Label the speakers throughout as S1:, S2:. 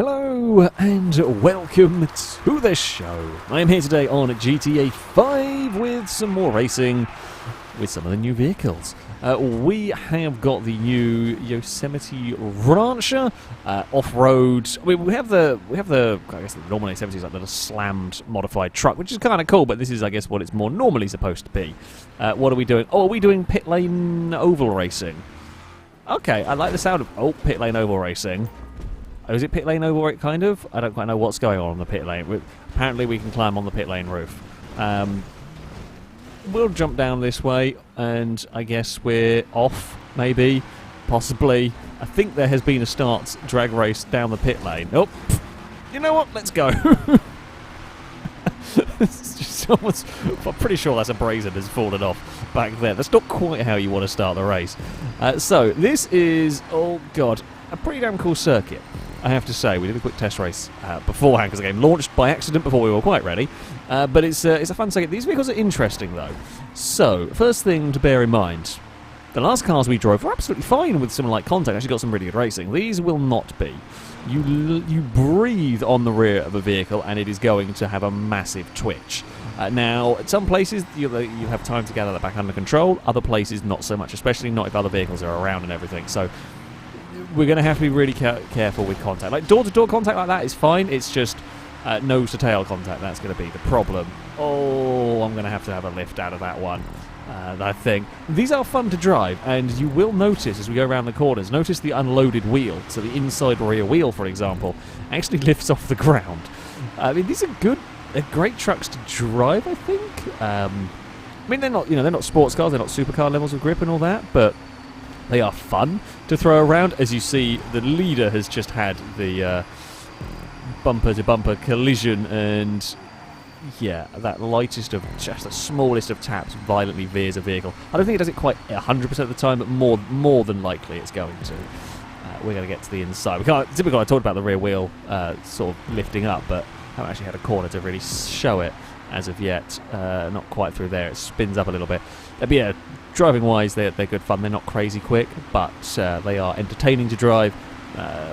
S1: Hello and welcome to the show. I'm here today on GTA 5 with some more racing with some of the new vehicles. We have got the new Yosemite Rancher off-road. We have the I guess the normal Yosemite is like the slammed modified truck, which is kind of cool. But this is, I guess, what it's more normally supposed to be. What are we doing? Oh, are we doing pit lane oval racing? Okay, I like the sound of pit lane oval racing. Oh, is it pit lane oval, kind of? I don't quite know what's going on the pit lane. Apparently we can climb on the pit lane roof. We'll jump down this way, and I guess we're off, maybe, possibly. I think there has been a start drag race down the pit lane. Oh, you know what? Let's go. It's just almost, I'm pretty sure that's a brazen has fallen off back there. That's not quite how you want to start the race. So this is, oh god, a pretty damn cool circuit, I have to say. We did a quick test race beforehand because the game launched by accident before we were quite ready. But it's a fun circuit. These vehicles are interesting though. So, first thing to bear in mind, the last cars we drove were absolutely fine with some light contact. Actually got some really good racing. These will not be. You breathe on the rear of a vehicle and it is going to have a massive twitch. Now, at some places you have time to gather that back under control. Other places not so much, especially not if other vehicles are around and everything. So we're going to have to be really careful with contact. Like door-to-door contact like that is fine. It's just nose-to-tail contact that's going to be the problem. Oh, I'm going to have a lift out of that one. I think these are fun to drive, and you will notice as we go around the corners. Notice the unloaded wheel. So the inside rear wheel, for example, actually lifts off the ground. I mean, these are good. They're great trucks to drive, I think. I mean, they're not sports cars. They're not supercar levels of grip and all that, but they are fun to throw around. As you see, the leader has just had the bumper-to-bumper collision, and yeah, that the smallest of taps violently veers a vehicle. I don't think it does it quite 100% of the time, but more than likely it's going to. We're going to get to the inside. Typically, I talked about the rear wheel sort of lifting up, but haven't actually had a corner to really show it as of yet. Not quite through there. It spins up a little bit. But yeah, driving-wise, they're good fun. They're not crazy quick, but they are entertaining to drive.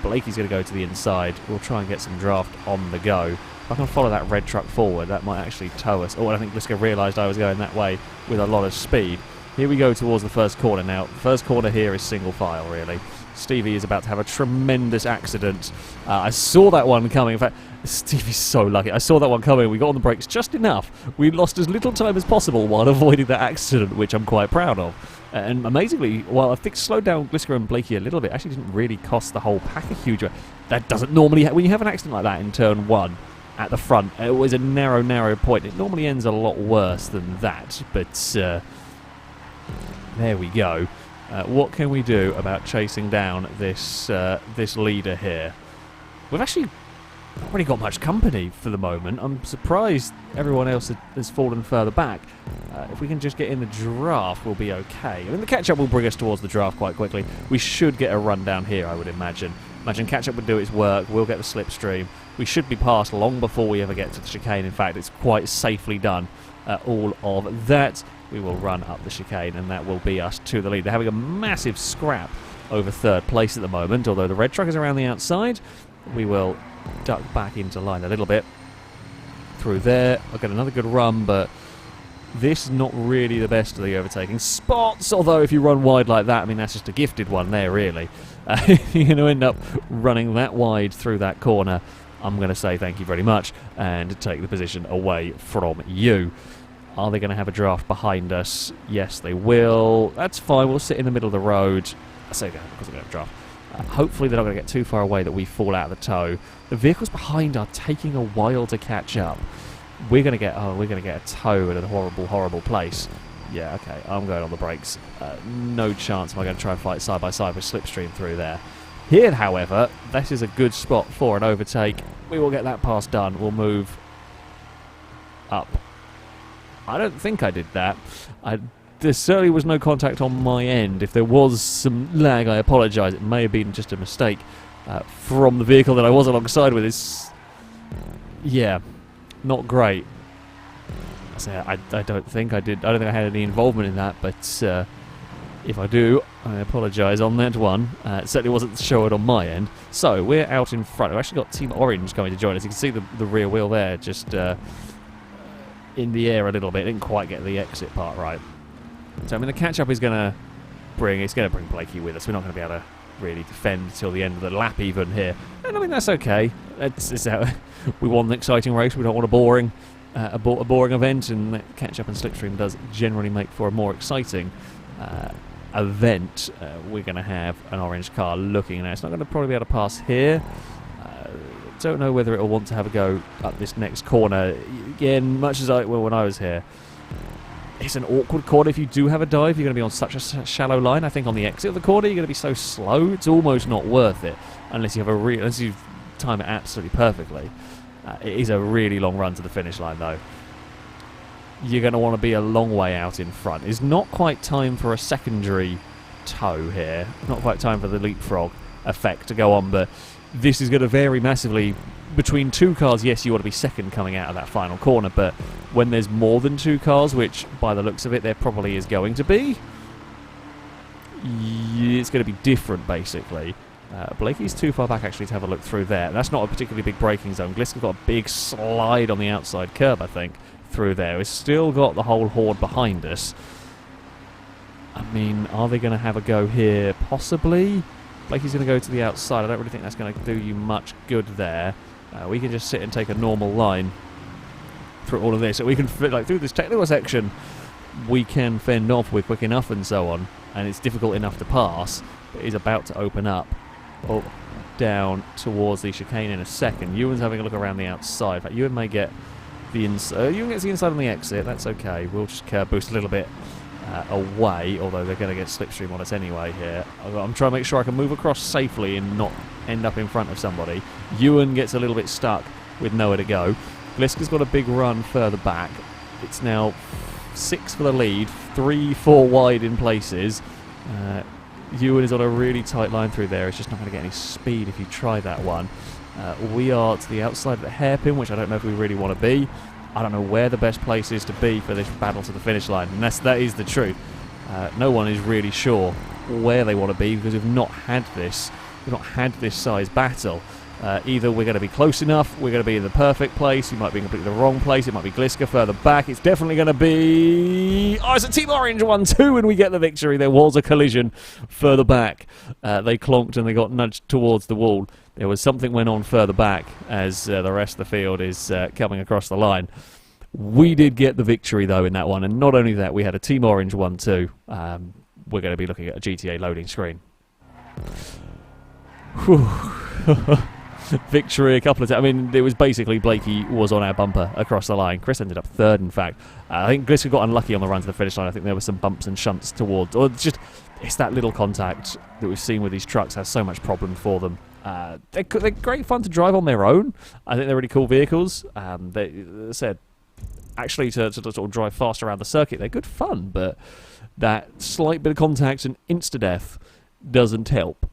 S1: Blakey's going to go to the inside. We'll try and get some draft on the go. If I can follow that red truck forward, that might actually tow us. Oh, I think Liska realised I was going that way with a lot of speed. Here we go towards the first corner now. The first corner here is single file, really. Stevie is about to have a tremendous accident. I saw that one coming. In fact, Stevie's so lucky. I saw that one coming. We got on the brakes just enough. We lost as little time as possible while avoiding that accident, which I'm quite proud of. And amazingly, while I think slowed down Glisker and Blakey a little bit, actually didn't really cost the whole pack a huge amount. That doesn't normally when you have an accident like that in turn one at the front, it was a narrow point. It normally ends a lot worse than that, but there we go. What can we do about chasing down this leader here? We've actually not really got much company for the moment. I'm surprised everyone else has fallen further back. If we can just get in the draft, we'll be okay. I mean, the catch-up will bring us towards the draft quite quickly. We should get a run down here, I would imagine. Imagine catch-up would do its work. We'll get the slipstream. We should be past long before we ever get to the chicane. In fact, it's quite safely done. All of that. We will run up the chicane, and that will be us to the lead. They're having a massive scrap over third place at the moment, although the red truck is around the outside. We will duck back into line a little bit through there. I'll get another good run, but this is not really the best of the overtaking spots, although if you run wide like that, I mean, that's just a gifted one there, really. You're going to end up running that wide through that corner. I'm going to say thank you very much and take the position away from you. Are they going to have a draft behind us? Yes, they will. That's fine. We'll sit in the middle of the road. I say that because they're going to have a draft. Hopefully they're not going to get too far away that we fall out of the tow. The vehicles behind are taking a while to catch up. We're going to get a tow at a horrible place. Yeah, okay. I'm going on the brakes. No chance am I going to try and fight side by side with slipstream through there. Here, however, this is a good spot for an overtake. We will get that pass done. We'll move up. I don't think I did that. There certainly was no contact on my end. If there was some lag, I apologise. It may have been just a mistake from the vehicle that I was alongside with. Yeah, not great. I don't think I did. I don't think I had any involvement in that, but If I do, I apologise on that one. It certainly wasn't showing on my end. So, we're out in front. We've actually got Team Orange coming to join us. You can see the rear wheel there, just in the air a little bit. Didn't quite get the exit part right. So, I mean, the catch-up is going to bring Blakey with us. We're not going to be able to really defend until the end of the lap even here. And I mean, that's okay. It's how we want an exciting race. We don't want a boring event, and that catch-up and slipstream does generally make for a more exciting event. We're going to have an orange car looking now. It's not going to probably be able to pass here. Don't know whether it'll want to have a go up this next corner. Again, much as when I was here, it's an awkward corner. If you do have a dive, you're going to be on such a shallow line. I think on the exit of the corner, you're going to be so slow, it's almost not worth it unless you have unless you time it absolutely perfectly. It is a really long run to the finish line, though. You're going to want to be a long way out in front. It's not quite time for a secondary tow here. Not quite time for the leapfrog effect to go on, but this is going to vary massively between two cars. Yes, you want to be second coming out of that final corner, but when there's more than two cars, which by the looks of it there probably is going to be, it's going to be different basically. Blakey's too far back actually to have a look through there. That's not a particularly big braking zone. Gliska's got a big slide on the outside curb, I think, through there. We've still got the whole horde behind us. I mean, are they going to have a go here? Possibly. Blakey's going to go to the outside. I don't really think that's going to do you much good there. We can just sit and take a normal line through all of this. So we can, through this technical section, we can fend off. We're quick enough and so on. And it's difficult enough to pass. But it is about to open up. Down towards the chicane in a second. Ewan's having a look around the outside. In fact, Ewan may get the inside. Ewan gets the inside on the exit. That's okay. We'll just curb boost a little bit away, although they're going to get slipstream on us anyway here. I'm trying to make sure I can move across safely and not end up in front of somebody. Ewan gets a little bit stuck with nowhere to go. Gliska's got a big run further back. It's now 6 for the lead, 3-4 wide in places. Ewan is on a really tight line through there. It's just not going to get any speed if you try that one. We are to the outside of the hairpin, which I don't know if we really want to be. I don't know where the best place is to be for this battle to the finish line, and that is the truth. No one is really sure where they want to be because we've not had this size battle. Either we're going to be close enough, we're going to be in the perfect place, you might be in completely the wrong place, it might be Gliska further back, it's definitely going to be... Oh, it's a Team Orange 1-2 and we get the victory. There was a collision further back. They clonked and they got nudged towards the wall. There was something went on further back as the rest of the field is coming across the line. We did get the victory though in that one, and not only that, we had a Team Orange 1-2. We're going to be looking at a GTA loading screen. Victory a couple of times. I mean, it was basically Blakey was on our bumper across the line. Chris ended up third, in fact. I think Gliska got unlucky on the run to the finish line. I think there were some bumps and shunts towards, or it's that little contact that we've seen with these trucks has so much problem for them. They're great fun to drive on their own. I think they're really cool vehicles. They said actually to sort of drive fast around the circuit, they're good fun, but that slight bit of contact and insta-death doesn't help.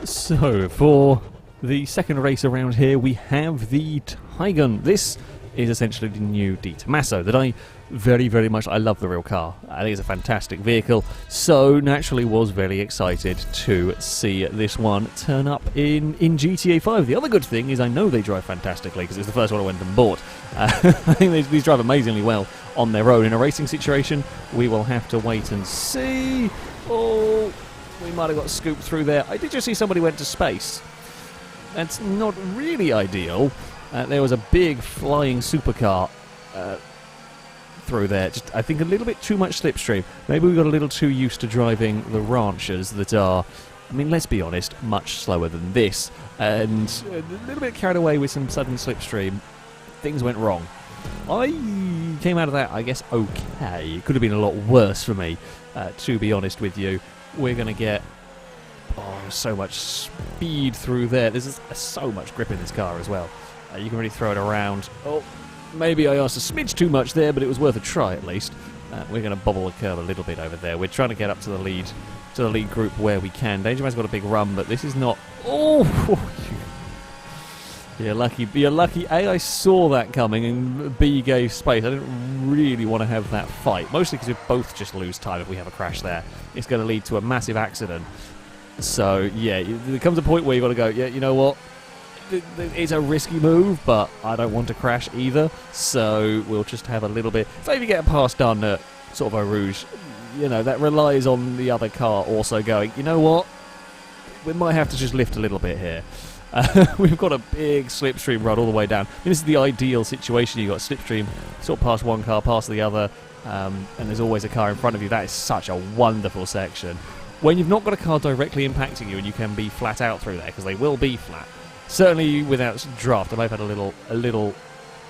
S1: So, for the second race around here, we have the Tigon. This is essentially the new De Tomaso that I very, very much... I love the real car. I think it's a fantastic vehicle. So, naturally was very excited to see this one turn up in GTA 5. The other good thing is I know they drive fantastically because it's the first one I went and bought. I think these drive amazingly well on their own. In a racing situation, we will have to wait and see. Oh... We might have got scooped through there. I did just see somebody went to space. That's not really ideal. There was a big flying supercar through there. Just, I think, a little bit too much slipstream. Maybe we got a little too used to driving the Ranchers that are, I mean, let's be honest, much slower than this. And a little bit carried away with some sudden slipstream. Things went wrong. I came out of that, I guess, okay. It could have been a lot worse for me, to be honest with you. We're going to get so much speed through there. There's so much grip in this car as well. You can really throw it around. Oh, maybe I asked a smidge too much there, but it was worth a try at least. We're going to bobble the curve a little bit over there. We're trying to get up to the lead group where we can. Danger Man's got a big run, but this is not... Oh! You're lucky. You're lucky. A, I saw that coming, and B, gave space. I didn't really want to have that fight, mostly because we both just lose time if we have a crash there. It's going to lead to a massive accident. So yeah, there comes a point where you've got to go. Yeah, you know what? It's a risky move, but I don't want to crash either. So we'll just have a little bit. So if you get past done at sort of Eau Rouge, you know that relies on the other car also going. You know what? We might have to just lift a little bit here. We've got a big slipstream run all the way down. I mean, this is the ideal situation. You've got slipstream, sort of past one car, past the other, and there's always a car in front of you. That is such a wonderful section. When you've not got a car directly impacting you and you can be flat out through there, because they will be flat. Certainly without draft, I might have had a little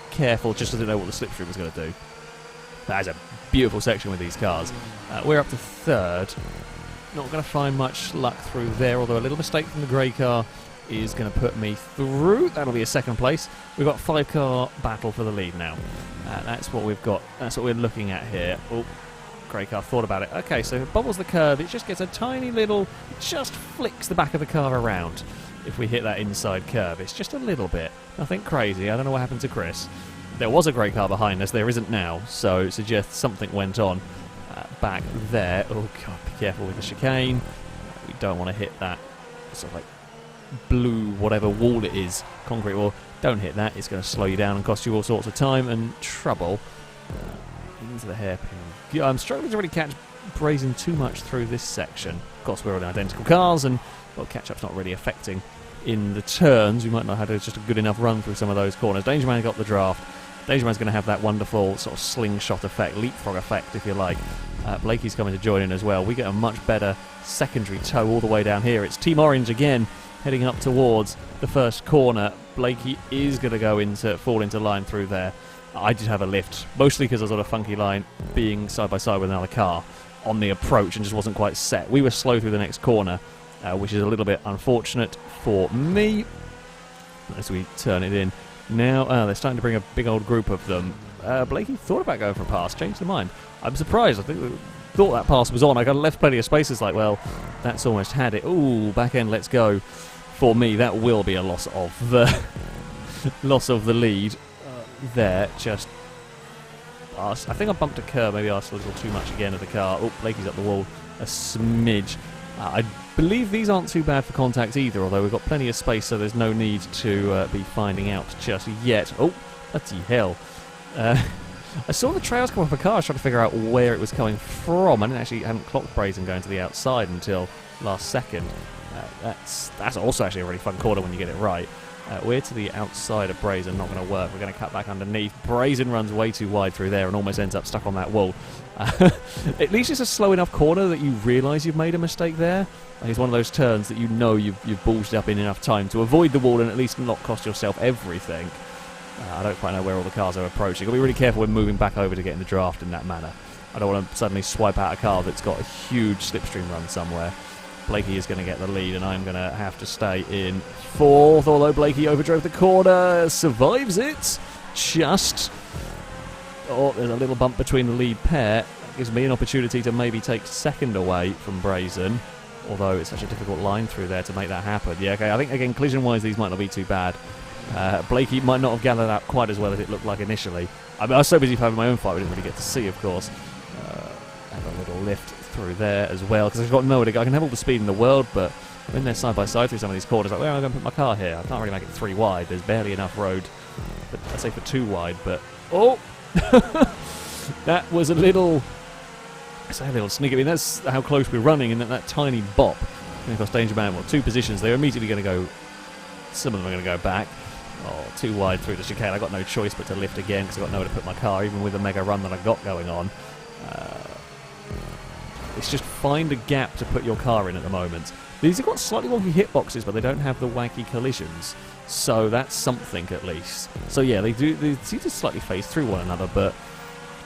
S1: careful just to know what the slipstream was going to do. That is a beautiful section with these cars. We're up to third. Not going to find much luck through there, although a little mistake from the grey car is going to put me through. That'll be a second place. We've got 5-car battle for the lead now. That's what we've got. That's what we're looking at here. Oh, grey car thought about it. Okay, so it bobbles the curb. It just gets a tiny little... It just flicks the back of the car around if we hit that inside curb. It's just a little bit. Nothing crazy. I don't know what happened to Chris. There was a grey car behind us. There isn't now. So it suggests something went on back there. Oh, God, be careful with the chicane. We don't want to hit that sort of like blue whatever wall it is, concrete wall. Don't hit that. It's going to slow you down and cost you all sorts of time and trouble. Into the hairpin. Yeah, I'm struggling to really catch Brazen too much through this section. Of course, we're on identical cars, and well, catch-up's not really affecting in the turns. We might not have had just a good enough run through some of those corners. Danger Man got the draft. Danger Man's going to have that wonderful sort of slingshot effect, leapfrog effect, if you like. Blakey's coming to join in as well. We get a much better secondary tow all the way down here. It's Team Orange again, heading up towards the first corner. Blakey is going to fall into line through there. I did have a lift, mostly because I was on a funky line, being side by side with another car on the approach and just wasn't quite set. We were slow through the next corner, which is a little bit unfortunate for me. As we turn it in. Now, they're starting to bring a big old group of them. Blakey thought about going for a pass, changed their mind. I'm surprised. I thought that pass was on. I got left plenty of space. It's like, well, that's almost had it. Ooh, back end, let's go. For me, that will be a loss of the lead. There, just I think I bumped a curb, maybe asked a little too much again of the car. Oh, Blakey's up the wall a smidge. I believe these aren't too bad for contact either, although we've got plenty of space, so there's no need to be finding out just yet. Oh, bloody hell. I saw the trails come off a car. I was trying to figure out where it was coming from. I hadn't clocked Brazen going to the outside until last second. That's also actually a really fun corner when you get it right. We're to the outside of Brazen, not going to work. We're going to cut back underneath. Brazen runs way too wide through there and almost ends up stuck on that wall. At least it's a slow enough corner that you realise you've made a mistake there. It's one of those turns that you know you've ballsed up in enough time to avoid the wall and at least not cost yourself everything. I don't quite know where all the cars are approaching. You've got to be really careful when moving back over to get in the draft in that manner. I don't want to suddenly swipe out a car that's got a huge slipstream run somewhere. Blakey is going to get the lead, and I'm going to have to stay in fourth, although Blakey overdrove the corner, survives it, just... Oh, there's a little bump between the lead pair. That gives me an opportunity to maybe take second away from Brazen, although it's such a difficult line through there to make that happen. Yeah, okay, I think, again, collision-wise, these might not be too bad. Blakey might not have gathered out quite as well as it looked like initially. I mean, I was so busy having my own fight, we didn't really get to see, of course. Have a little lift through there as well, because I've got nowhere to go. I can have all the speed in the world, but when they're side by side through some of these corners, like, where am I going to put my car here? I can't really make it 3 wide. There's barely enough road, I'd say for 2 wide, but... Oh! That was a little... I say a little sneaky. I mean, that's how close we're running, and that tiny bop. And of course, Danger Man, well, 2 positions. They're immediately going to go... Some of them are going to go back. Oh, 2 wide through the chicane. I got no choice but to lift again, because I've got nowhere to put my car, even with the mega run that I got going on. It's just find a gap to put your car in at the moment. These have got slightly wonky hitboxes, but they don't have the wacky collisions. So that's something at least. So yeah, they seem to slightly phase through one another, but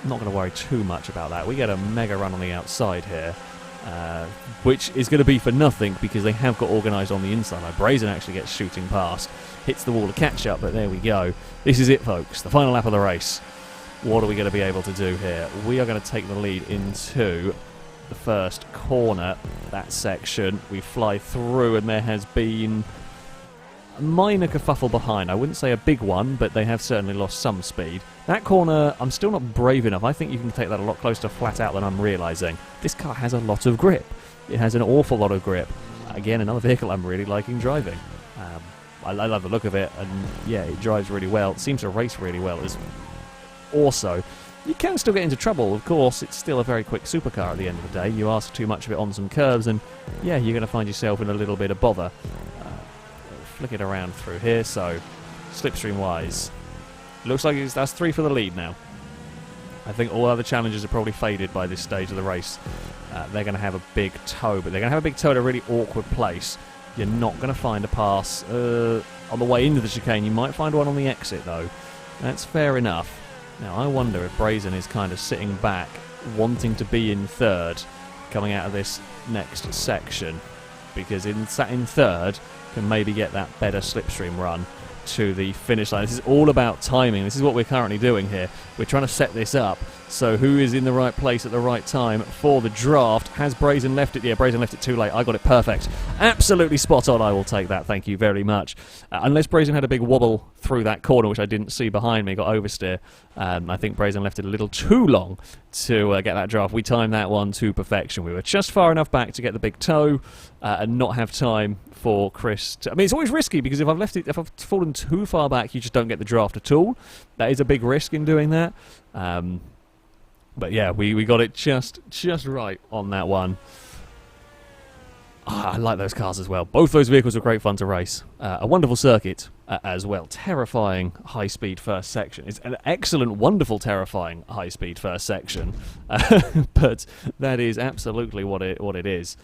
S1: I'm not going to worry too much about that. We get a mega run on the outside here, which is going to be for nothing because they have got organised on the inside. Like Brazen actually gets shooting past, hits the wall to catch up, but there we go. This is it, folks. The final lap of the race. What are we going to be able to do here? We are going to take the lead into the first corner, that section. We fly through, and there has been minor kerfuffle behind. I wouldn't say a big one, but they have certainly lost some speed. That corner, I'm still not brave enough. I think you can take that a lot closer to flat out than I'm realising. This car has a lot of grip. It has an awful lot of grip. Again, another vehicle I'm really liking driving. I love the look of it, and yeah, it drives really well. It seems to race really well. Also, you can still get into trouble. Of course, it's still a very quick supercar at the end of the day. You ask too much of it on some curves, and yeah, you're going to find yourself in a little bit of bother. Flick it around through here, so slipstream-wise, looks like that's 3 for the lead now. I think all other challenges are probably faded by this stage of the race. They're going to have a big toe, but they're going to have a big toe at a really awkward place. You're not going to find a pass on the way into the chicane. You might find one on the exit, though. That's fair enough. Now, I wonder if Brazen is kind of sitting back, wanting to be in third, coming out of this next section, because in third can maybe get that better slipstream run to the finish line. This is all about timing. This is what we're currently doing here. We're trying to set this up. So who is in the right place at the right time for the draft? Has Brazen left it? Yeah, Brazen left it too late. I got it perfect. Absolutely spot on. I will take that. Thank you very much. Unless Brazen had a big wobble through that corner, which I didn't see behind me, got oversteer. I think Brazen left it a little too long to get that draft. We timed that one to perfection. We were just far enough back to get the big toe and not have time for Chris to, I mean, it's always risky because if I've fallen too far back, you just don't get the draft at all. That is a big risk in doing that. But yeah, we got it just right on that one. I like those cars as well. Both those vehicles are great fun to race. A wonderful circuit as well. Terrifying high-speed first section. It's an excellent, wonderful, terrifying high-speed first section. But that is absolutely what it is.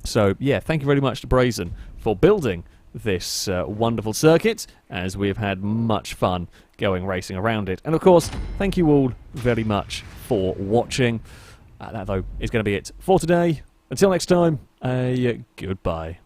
S1: So yeah, thank you very much to Brazen for building this wonderful circuit, as we've had much fun going racing around it. And of course, thank you all very much for watching. That, though, is going to be it for today. Until next time, goodbye.